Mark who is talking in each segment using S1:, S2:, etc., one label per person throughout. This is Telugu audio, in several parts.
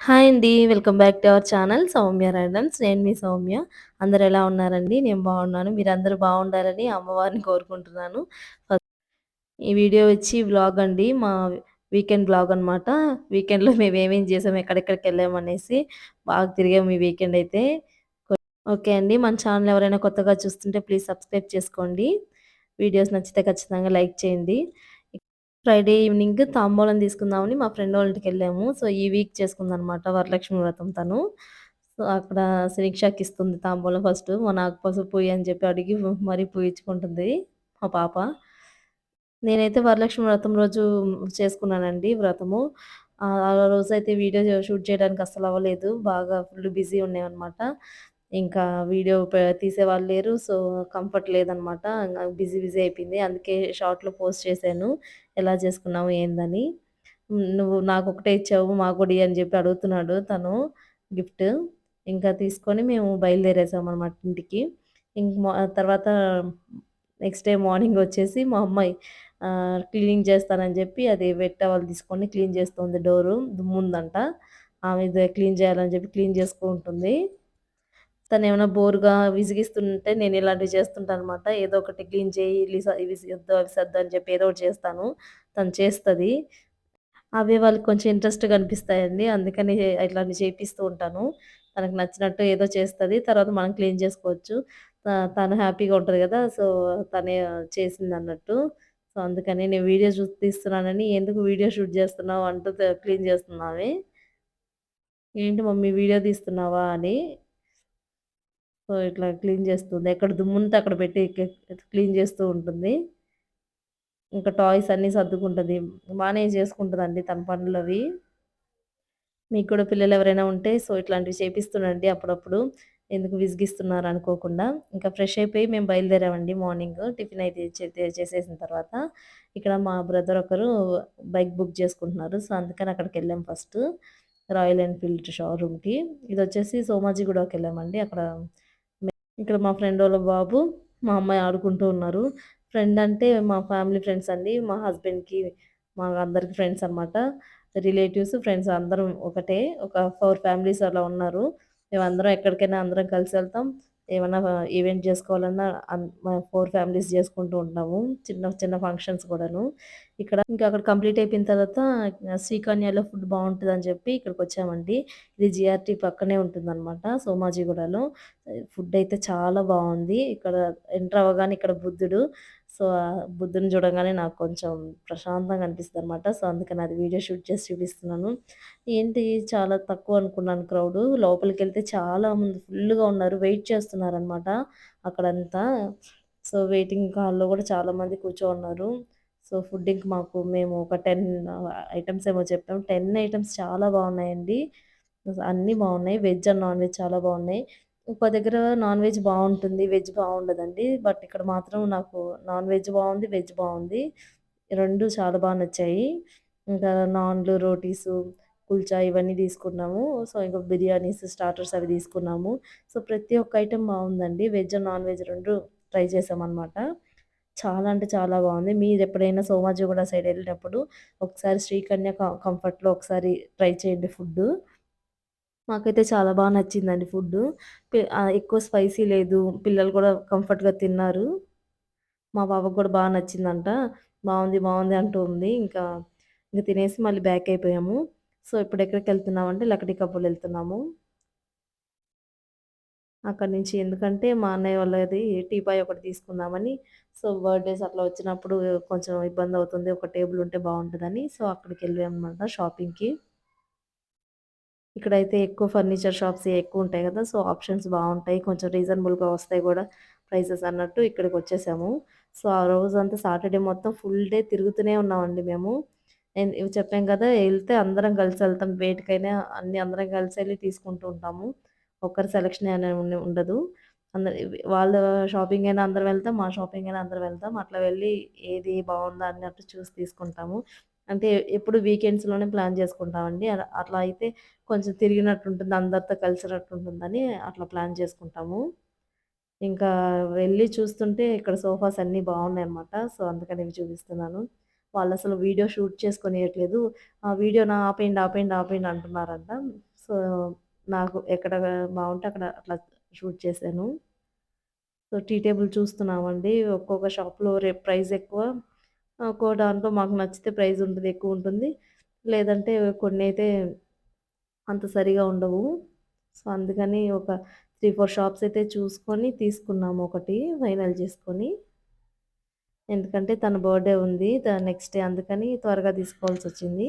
S1: హాయ్ అండి. Welcome back to our channel Soumya randoms. నేను మీ సౌమ్య. అందరూ ఎలా ఉన్నారండి? నేను బాగున్నాను. మీరందరూ బాగుండాలని అమ్మవారిని కోరుకుంటున్నాను. ఫస్ట్ ఈ వీడియో వచ్చి వ్లాగ్ అండి. మా వీకెండ్ వ్లాగ్ అనమాట. వీకెండ్‌లో మేమేమేం చేసాం, ఎక్కడెక్కడికెళ్ళామనేసి బాగా తిరిగాము ఈ వీకెండ్ అయితే. ఓకే అండి. మన ఛానల్ ఎవరైనా కొత్తగా చూస్తుంటే ప్లీజ్ సబ్స్క్రైబ్ చేసుకోండి. వీడియోస్ నచ్చితే ఖచ్చితంగా లైక్ చేయండి. ఫ్రైడే ఈవినింగ్ తాంబూలం తీసుకుందామని మా ఫ్రెండ్ వాళ్ళ ఇంటికెళ్ళాము. సో, ఈ వీక్ చేసుకుందనమాట వరలక్ష్మి వ్రతం తను. సో, అక్కడ శిరీక్షకి ఇస్తుంది తాంబూలం ఫస్టు. నాకు పసుపు పొయ్యి అని చెప్పి అడిగి మరీ పూయించుకుంటుంది మా పాప. నేనైతే వరలక్ష్మి వ్రతం రోజు చేసుకున్నానండి వ్రతము. ఆ రోజైతే వీడియో షూట్ చేయడానికి అస్సలవ్వలేదు. బాగా ఫుల్ బిజీ ఉన్నామనమాట. ఇంకా వీడియో తీసేవాళ్ళు లేరు. సో, కంఫర్ట్ లేదనమాట. బిజీ బిజీ అయిపోయింది. అందుకే షార్ట్‌లో పోస్ట్ చేశాను. ఎలా చేసుకున్నావు ఏందని. నువ్వు నాకొకటే ఇచ్చావు మాకు కూడా ఇయ్యి అని చెప్పి అడుగుతున్నాడు తను గిఫ్ట్. ఇంకా తీసుకొని మేము బయలుదేరేసామనమాట ఇంటికి. ఇంక తర్వాత నెక్స్ట్ డే మార్నింగ్ వచ్చేసి మా అమ్మాయి క్లీనింగ్ చేస్తానని చెప్పి అది వెట్ టవల్ తీసుకొని క్లీన్ చేస్తుంది డోరు. దుమ్ముందంట. ఆమె క్లీన్ చేయాలని చెప్పి క్లీన్ చేసుకుంటుంది. తనేమైనా బోర్‌గా విసిగిస్తుంటే నేను ఇలాంటివి చేస్తుంటాననమాట. ఏదో ఒకటి క్లీన్ చేయి, ఇవి సర్దు, అవి సర్దు అని చెప్పి ఏదో ఒకటి చేస్తాను. తను చేస్తది. అవే వాళ్ళకి కొంచెం ఇంట్రెస్ట్‌గా అనిపిస్తాయండి. అందుకని ఇట్లాంటివి చేపిస్తూ ఉంటాను. తనకు నచ్చినట్టు ఏదో చేస్తది. తర్వాత మనం క్లీన్ చేసుకోవచ్చు. తను హ్యాపీగా ఉంటది గదా! సో, తనే చేసిందన్నట్టు. సో, అందుకని నేను వీడియో తీస్తున్నానని, "ఎందుకు వీడియో షూట్ చేస్తున్నావు?" అంటూ క్లీన్ చేస్తుందామె. "ఏంటి మమ్మీ వీడియో తీస్తున్నావా?" అని. సో, ఇట్లా క్లీన్ చేస్తుంది. ఎక్కడ దుమ్ముంటే అక్కడ పెట్టి క్లీన్ చేస్తూ ఉంటుంది. ఇంకా టాయ్స్ అన్నీ సర్దుకుంటది. బానే చేసుకుంటదండి తన పనులవి. మీకు కూడా పిల్లలెవరైనా ఉంటే సో, ఇట్లాంటివి చేపిస్తుండండి అప్పుడప్పుడు. ఎందుకు విసిగిస్తున్నారనుకోకుండా. ఇంకా ఫ్రెష్ అయిపోయి మేము బయలుదేరామండి మార్నింగ్. టిఫిన్ అయితే చేసేసిన తర్వాత. ఇక్కడ మా బ్రదర్ ఒకరు బైక్ బుక్ చేసుకుంటున్నారు. సో, అందుకని అక్కడికెళ్ళాం ఫస్ట్. రాయల్ ఎన్‌ఫీల్డ్ షోరూమ్‌కి. ఇదొచ్చేసి సోమాజిగూడకెళ్ళామండి. ఇక్కడ మా ఫ్రెండోళ్ళ బాబు, మా అమ్మాయి ఆడుకుంటూ ఉన్నారు. ఫ్రెండ్ అంటే మా ఫ్యామిలీ ఫ్రెండ్స్ అండి. మా హస్బెండ్‌కి, మా అందరికి ఫ్రెండ్స్ అనమాట. రిలేటివ్స్, ఫ్రెండ్స్ అందరం ఒకటే. ఒక 4 ఫ్యామిలీస్ అలా ఉన్నారు. మేమందరం ఎక్కడికైనా అందరం కలిసెళ్తాం. ఏమన్నా ఈవెంట్ జేసుకోవాలన్నా మా 4 ఫ్యామిలీస్ జేసుకుంటూ ఉంటాము. చిన్న చిన్న ఫంక్షన్స్ కూడాను. ఇంకా అక్కడ కంప్లీట్ అయిపోయిన తర్వాత శ్రీకన్యలో ఫుడ్ బావుంటదని చెప్పి ఇక్కడికొచ్చామండి. ఇది జీఆర్‌టీ పక్కనే ఉంటుందనమాట సోమాజిగూడలో. ఫుడ్ అయితే చాలా బావుంది. ఇక్కడ ఎంటర్ అవ్వగానే ఇక్కడ బుద్ధుడు. సో, బుద్ధుడిని చూడంగానే నాకు కొంచెం ప్రశాంతంగా అనిపిస్తదనమాట. సో, అందుకని అది వీడియో షూట్ చేసి చూపిస్తున్నాను. ఏంటి చాలా తక్కువ అనుకున్నాను క్రౌడు. లోపలికెళ్తే చాలా మంది ఫుల్లుగా ఉన్నారు. వెయిట్ చేస్తున్నారనమాట అక్కడంతా. సో, వెయిటింగ్ హాల్‌లో కూడా చాలా మంది కూర్చోనున్నారు. సో, ఫుడ్ ఇంక మేము ఒక 10 ఐటెమ్స్ ఏమో చెప్పాం. 10 ఐటెమ్స్ చాలా బావున్నాయండి. అన్నీ బావున్నాయి. వెజ్ అండ్ నాన్ వెజ్ చాలా బావున్నాయి. ఇంకో దగ్గర నాన్ వెజ్ బావుంటుంది. వెజ్ బావుండదండి. బట్ ఇక్కడ మాత్రం నాకు నాన్ వెజ్ బావుంది. వెజ్ బావుంది. 2 చాలా బా నచ్చాయి. ఇంకా నాన్‌లు, రోటీసు, కుల్చా ఇవన్నీ తీసుకున్నాము. సో, ఇంక బిర్యానీస్, స్టార్టర్స్ అవి తీసుకున్నాము. సో, ప్రతి ఒక్క ఐటెమ్ బావుందండి. వెజ్, నాన్ వెజ్ 2 ట్రై చేశామనమాట. చాలా అంటే చాలా బావుంది. మీరెప్పుడైనా సోమాజిగూడ సైడ్ ఎళ్ళినప్పుడు ఒకసారి శ్రీకన్య కంఫర్ట్‌లో ఒకసారి ట్రై చేయండి ఫుడ్డు. మాకైతే చాలా బా నచ్చిందండి ఫుడ్డు. ఎక్కువ స్పైసీ లేదు. పిల్లలు కూడా కంఫర్ట్‌గా తిన్నారు. మా పాపకు కూడా బా నచ్చిందంట. బావుంది, బావుంది అంటూ ఉంది. ఇంక తినేసి మళ్ళీ బ్యాక్ అయిపోయాము. సో, ఇప్పుడెక్కడికెళ్తున్నామంటే లక్డీ కపుల్ ఎళ్తున్నాము. అక్కడి నుంచి ఎందుకంటే మా అన్నయ్య వాళ్ళది టీపాయ్ ఒకటి తీసుకుందామని. సో, బర్త్‌డేస్ అట్లా వచ్చినప్పుడు కొంచెం ఇబ్బందవుతుంది. ఒక టేబుల్ ఉంటే బావుంటదని. సో, అక్కడికెళ్ళామనమాట షాపింగ్‌కి. ఇక్కడైతే ఎక్కువ ఫర్నిచర్ షాప్స్ ఎక్కువుంటాయి గదా! సో, ఆప్షన్స్ బావుంటాయి. కొంచెం రీజనబుల్‌గా వస్తాయి గూడా ప్రైసెస్ అన్నట్టు ఇక్కడికొచ్చేసాము. సో, ఆ రోజంతా సాటర్‌డే మొత్తం ఫుల్ డే తిరుగుతూనే ఉన్నామండి మేము. ఇవి చెప్పాం గదా! ఎళ్తే అందరం కలిసెళ్తాం. వేటికైనా అందరం కలిసెళ్లి తీసుకుంటూ ఉంటాము. ఒక్కరి సెలక్షన్ అని ఉండదు. వాళ్ళ షాపింగ్ అయినా అందరం వెళ్తాం. మా షాపింగ్ అయినా అందరం వెళ్తాం. అట్లా వెళ్ళి ఏది బావుందా అన్నట్టు చూసి తీసుకుంటాము. అంటే ఎప్పుడు వీకెండ్స్‌లోనే ప్లాన్ చేసుకుంటామండి. అట్లా అయితే కొంచెం తిరిగినట్టుంటుంది. అందరితో కలిసినట్టుంటుందని అట్లా ప్లాన్ చేసుకుంటాము. ఇంకా వెళ్లి చూస్తుంటే ఇక్కడ సోఫాస్ అన్నీ బావున్నాయన్నమాట. సో, అందుకని ఇవి చూపిస్తున్నాను. వాళ్ళసలు వీడియో షూట్ చేసుకొనియట్లేదు. ఆ వీడియోని ఆపేయండి, ఆపేయండి, ఆపేయండి అంటున్నారంట. సో, నాకు ఎక్కడ బావుంటే అక్కడ అట్లా షూట్ చేశాను. సో, టీ టేబుల్ చూస్తున్నామండి. ఒక్కొక్క షాప్‌లో ప్రైస్ ఎక్కువ. ఒక్కో దాంట్లో మాకు నచ్చితే ప్రైస్ ఉంటది, ఎక్కువుంటుంది. లేదంటే కొన్నైతే అంత సరిగా ఉండవు. సో, అందుకని ఒక 3, 4 షాప్స్ అయితే చూసుకొని తీసుకున్నాము ఒకటి ఫైనల్ చేసుకొని. ఎందుకంటే తన బర్త్‌డే ఉంది. నెక్స్ట్ డే అందుకని త్వరగా తీసుకోవాల్సొచ్చింది.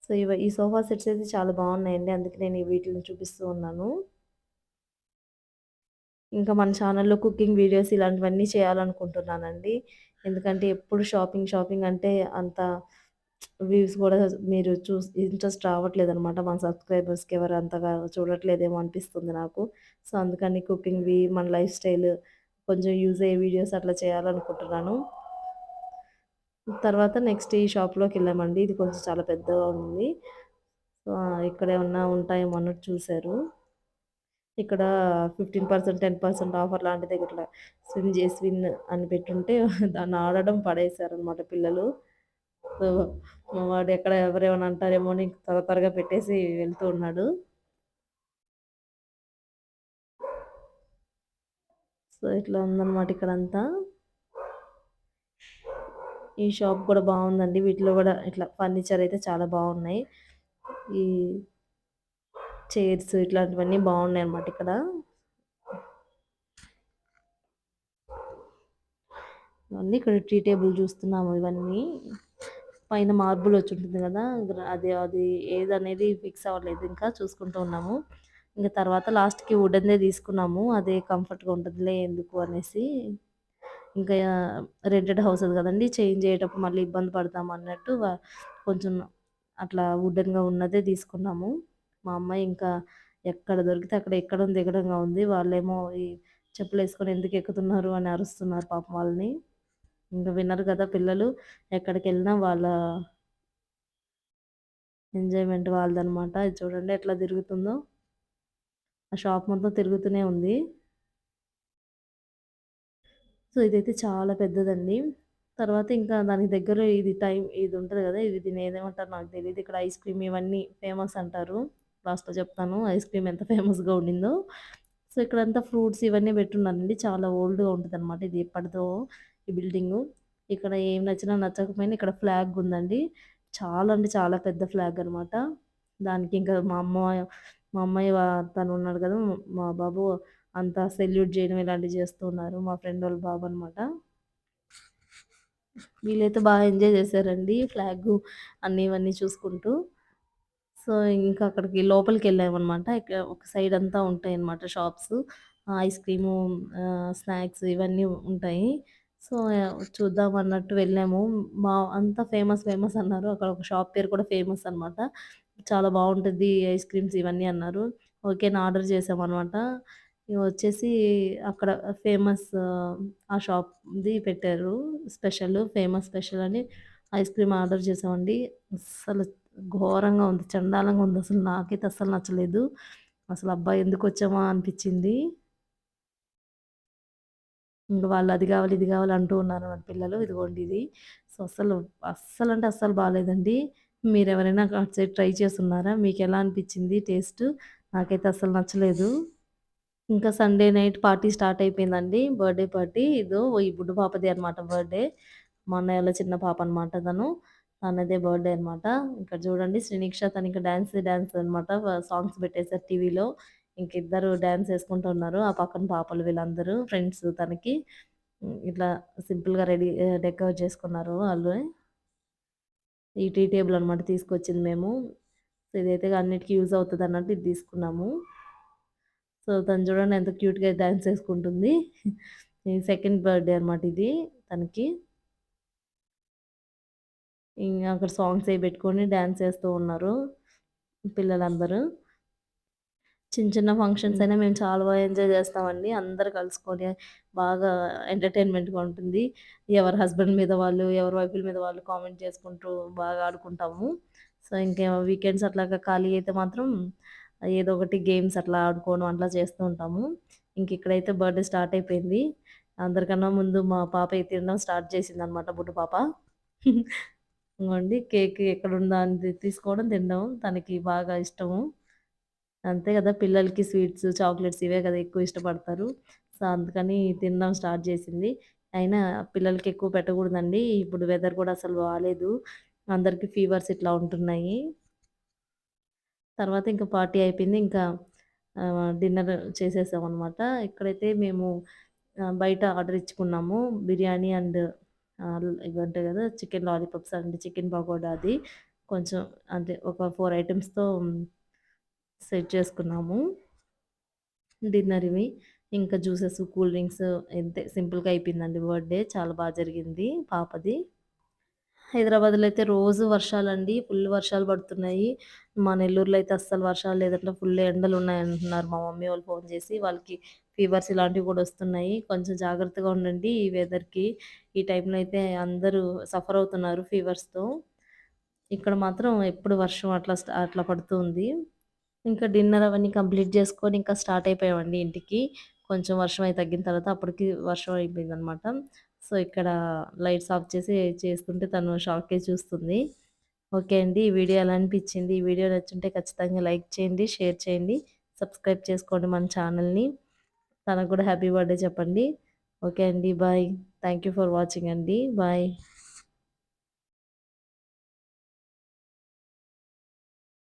S1: సో, ఈ సోఫా సెట్స్ అయితే చాలా బావున్నాయండి. అందుకే నేను వీటిలిని చూపిస్తూ ఉన్నాను. ఇంకా మన ఛానెల్‌లో కుకింగ్ వీడియోస్ ఇలాంటివన్నీ చేయాలనుకుంటున్నానండి. ఎందుకంటే ఎప్పుడు షాపింగ్, షాపింగ్ అంటే అంత వ్యూస్ గూడా మీరు ఇంట్రెస్ట్ రావట్లేదనమాట. మన సబ్‌స్క్రైబర్స్‌కి ఎవరు అంతగా చూడట్లేదేమో అనిపిస్తుంది నాకు. సో, అందుకని కుకింగ్‌వి, మన లైఫ్ స్టైల్ కొంచెం యూజ్ అయ్యే వీడియోస్ అట్లా చేయాలనుకుంటున్నాను. తర్వాత నెక్స్ట్ ఈ షాప్‌లోకెళ్ళామండి. ఇది కొంచెం చాలా పెద్దగా ఉంది. సో, ఇక్కడేమన్నా ఉంటాయేమో అన్నట్టు చూసారు. ఇక్కడ 15%, 10% ఆఫర్ లాంటిది ఇట్లా స్విన్ అని పెట్టుంటే దాన్ని ఆడడం పడేశారనమాట పిల్లలు. సో, మా వాడు ఎక్కడ ఎవరేమైనా అంటారేమో అని త్వర త్వరగా పెట్టేసి వెళ్తూ ఉన్నాడు. సో, ఇట్లా ఉందనమాట ఇక్కడంతా. ఈ షాప్ కూడా బావుందండి. వీటిలో గూడా ఇట్లా ఫర్నిచర్ అయితే చాలా బావున్నాయి. ఈ చైర్స్ ఇట్లాంటివన్నీ బావున్నాయన్నమాట ఇక్కడ. ఇవన్నీ ఇక్కడ టీ టేబుల్ చూస్తున్నాము ఇవన్నీ. పైన మార్బుల్ వచ్చుంటుంది గదా! అది అది ఏదనేది ఫిక్స్ అవ్వలేదు ఇంకా చూసుకుంటూ ఉన్నాము. ఇంక తర్వాత లాస్ట్‌కి వుడెన్‌దే తీసుకున్నాము. అదే కంఫర్ట్‌గా ఉంటదిలే ఎందుకు అనేసి. ఇంకా రెంటెడ్ హౌసెస్ గదండీ! చేంజ్ అయ్యేటప్పుడు మళ్ళీ ఇబ్బంది పడతాం అన్నట్టు కొంచెం అట్లా వుడెన్‌గా ఉన్నదే తీసుకున్నాము. మా అమ్మాయి ఇంకా ఎక్కడ దొరికితే అక్కడ ఎక్కడం దిగడంగా ఉంది. వాళ్ళేమో ఈ చెప్పులేసుకొని ఎందుకు ఎక్కుతున్నారు అని అరుస్తున్నారు పాపం వాళ్ళని. ఇంక వినరు గదా పిల్లలు. ఎక్కడికెళ్ళినా వాళ్ళ ఎంజాయ్‌మెంట్ వాళ్ళదనమాట. ఇది చూడండి ఎట్లా తిరుగుతుందో. ఆ షాప్ మొత్తం తిరుగుతూనే ఉంది. సో, ఇదైతే చాలా పెద్దదండి. తర్వాత ఇంకా దానికి దగ్గర ఇది ఉంటది గదా! దీన్ని ఏదేమంటారో నాకు తెలీదు. ఇక్కడ ఐస్ క్రీమ్ ఇవన్నీ ఫేమస్ అంటారు. లాస్ట్‌లో చెప్తాను ఐస్ క్రీమ్ ఎంత ఫేమస్‌గా ఉండిందో. సో, ఇక్కడంతా ఫ్రూట్స్ ఇవన్నీ పెట్టున్నారండి. చాలా ఓల్డ్‌గా ఉంటదనమాట. ఇది ఎప్పటిదో ఈ బిల్డింగు. ఇక్కడ ఏం నచ్చినా నచ్చకపోయినా ఇక్కడ ఫ్లాగ్ ఉందండి. చాలా అంటే చాలా పెద్ద ఫ్లాగ్ అనమాట. దానికి ఇంకా మా అమ్మాయి తనున్నాడు కదా! మా బాబు అంతా సెల్యూట్ జేయడం ఇలాంటివి చేస్తూ ఉన్నారు. మా ఫ్రెండ్ వాళ్ళ బాబనమాట. వీళ్ళైతే బాగా ఎంజాయ్ చేశారండి. ఫ్లాగు అన్నీ ఇవన్నీ చూసుకుంటూ. సో, ఇంకా అక్కడికి లోపలికెళ్ళామనమాట. ఒక సైడ్ అంతా ఉంటాయన్నమాట షాప్స్. ఐస్ క్రీము, స్నాక్స్ ఇవన్నీ ఉంటాయి. సో, చూద్దాం అన్నట్టు వెళ్ళాము. అంతా ఫేమస్ అన్నారు. అక్కడ ఒక షాప్ పేరు కూడా ఫేమస్ అనమాట. చాలా బావుంటది ఐస్ క్రీమ్స్ ఇవన్నీ అన్నారు. ఓకే అని ఆర్డర్ చేశామనమాట. ఇగ వచ్చేసి అక్కడ ఫేమస్ ఆ షాప్‌ది పెట్టారు. ఫేమస్ స్పెషల్ అని ఐస్ క్రీమ్ ఆర్డర్ చేసామండి. అస్సలు ఘోరంగా ఉంది. చండాలంగా ఉందసలు. నాకైతే అస్సలు నచ్చలేదు. అసలు అబ్బా! ఎందుకొచ్చామా అనిపిచ్చింది. ఇంక వాళ్ళు అది గావాలి, ఇది గావాలి అంటూ ఉన్నారన్నమాట పిల్లలు. ఇదిగోండి ఇది. సో, అస్సలంటే అస్సలు బాలేదండి. మీరెవరైనా అటు సైడ్ ట్రై చేసున్నారా? మీకెలా అనిపిచ్చింది టేస్టు? నాకైతే అస్సలు నచ్చలేదు. ఇంకా సండే నైట్ పార్టీ స్టార్ట్ అయిపోయిందండి. Birthday party. ఈ బుడ్డు పాపదే అనమాట బర్త్‌డే. మా అన్నయ్య వాళ్ళ చిన్న పాప అనమాట తను. తనదే బర్త్‌డే అనమాట. ఇక్కడ చూడండి శ్రీనిక్ష తనింక డాన్స్ అనమాట. సాంగ్స్ పెట్టేసారు టీవీలో. ఇంక ఇద్దరు డాన్స్ ఏసుకుంటూ ఉన్నారు. ఆ పక్కన పాపలు వీళ్ళందరూ ఫ్రెండ్స్ తనకి. ఇట్లా సింపుల్‌గా డెకరేట్ చేసుకున్నారు వాళ్ళు. ఈ టీ టేబుల్ అనమాట తీసుకొచ్చింది మేము. సో, ఇదైతే అన్నిటికి యూజ్ అవుతదన్నట్టు ఇది తీసుకున్నాము. సో, తను చూడండి ఎంత క్యూట్‌గా డాన్స్ ఏసుకుంటుంది. ఈ సెకండ్ బర్త్‌డే అనమాట ఇది తనకి. అక్కడ సాంగ్స్ అయి పెట్టుకొని డాన్స్ ఏస్తూ ఉన్నారు పిల్లలందరూ. చిన్న చిన్న ఫంక్షన్స్ అయినా మేము చాలా బాగా ఎంజాయ్ చేస్తామండి. అందరూ కలుసుకొని బాగా ఎంటర్‌టైన్‌మెంట్‌గా ఉంటుంది. ఎవరి హస్బెండ్ మీద వాళ్ళు, ఎవరి వైఫుల మీద వాళ్ళు కామెంట్ చేసుకుంటూ బాగా ఆడుకుంటాము. సో, వీకెండ్స్ అట్లాగా ఖాళీ అయితే మాత్రం ఏదో ఒకటి గేమ్స్ అట్లా ఆడుకోవడం అట్లా చేస్తూ ఉంటాము. ఇక్కడైతే బర్త్‌డే స్టార్ట్ అయిపోయింది. అందరికన్నా ముందు మా పాప తినడం స్టార్ట్ చేసిందనమాట బుడ్డ పాప. ఇంగోండి కేక్ ఎక్కడుందా అని తీసుకోవడం, తినడం తనకి బాగా ఇష్టము. అంతే గదా! పిల్లలకి స్వీట్స్, చాక్లెట్స్ ఇవే గదా ఎక్కువ ఇష్టపడతారు. సో, అందుకని తినడం స్టార్ట్ జేసింది. అయినా పిల్లలకి ఎక్కువ పెట్టకూడదండి. ఇప్పుడు వెదర్ గూడా అసలు బాలేదు. అందరికి ఫీవర్స్ ఇట్లా ఉంటున్నాయి. తర్వాత ఇంక పార్టీ అయిపోయింది. ఇంకా డిన్నర్ చేసేసామనమాట. ఇక్కడైతే మేము బయట ఆర్డర్ ఇచ్చుకున్నాము. బిర్యానీ అండ్ ఇవి ఉంటాయి గదా! Chicken lollipops and chicken pakoda అది. కొంచెం అంటే ఒక 4 ఐటెమ్స్‌తో సెట్ చేసుకున్నాము. డిన్నర్ ఇవి. ఇంకా జ్యూసెస్, కూల్ డ్రింక్స్ ఇంతే సింపుల్‌గా అయిపోయిందండి బర్త్‌డే. చాలా జరిగింది పాపది. హైదరాబాద్‌లో అయితే రోజు వర్షాలండి. ఫుల్ వర్షాలు పడుతున్నాయి. మా నెల్లూరులో అయితే అస్సలు వర్షాలు లేదంట. ఫుల్ ఎండలున్నాయంటున్నారు మా మమ్మీ వాళ్ళు ఫోను చేసి. వాళ్ళకి ఫీవర్స్ ఇలాంటివి కూడా వస్తున్నాయి. కొంచెం జాగ్రత్తగా ఉండండి ఈ వెదర్‌కి. ఈ టైంలో అయితే అందరూ సఫర్ అవుతున్నారు ఫీవర్స్‌తో. ఇక్కడ మాత్రం ఎప్పుడు వర్షం అట్లా పడుతూ ఉంది. ఇంకా డిన్నర్ అవన్నీ కంప్లీట్ చేసుకొని ఇంకా స్టార్ట్ అయిపోయామండి ఇంటికి. కొంచెం వర్షం అయి తగ్గిన తర్వాత అప్పటికి వర్షం అయిపోయిందనమాట. సో, ఇక్కడ లైట్స్ ఆఫ్ చేసి చేస్తుంటే తను షాక్‌గా చూస్తుంది. ఓకే అండి. ఈ వీడియో ఎలా అనిపించింది? ఈ వీడియో నచ్చుంటే ఖచ్చితంగా లైక్ చేయండి, షేర్ చేయండి, సబ్స్క్రైబ్ చేసుకోండి మన ఛానల్‌ని. తనకు కూడా హ్యాపీ బర్త్‌డే చెప్పండి. ఓకే అండి. Bye. Thank you for watching అండి. బాయ్.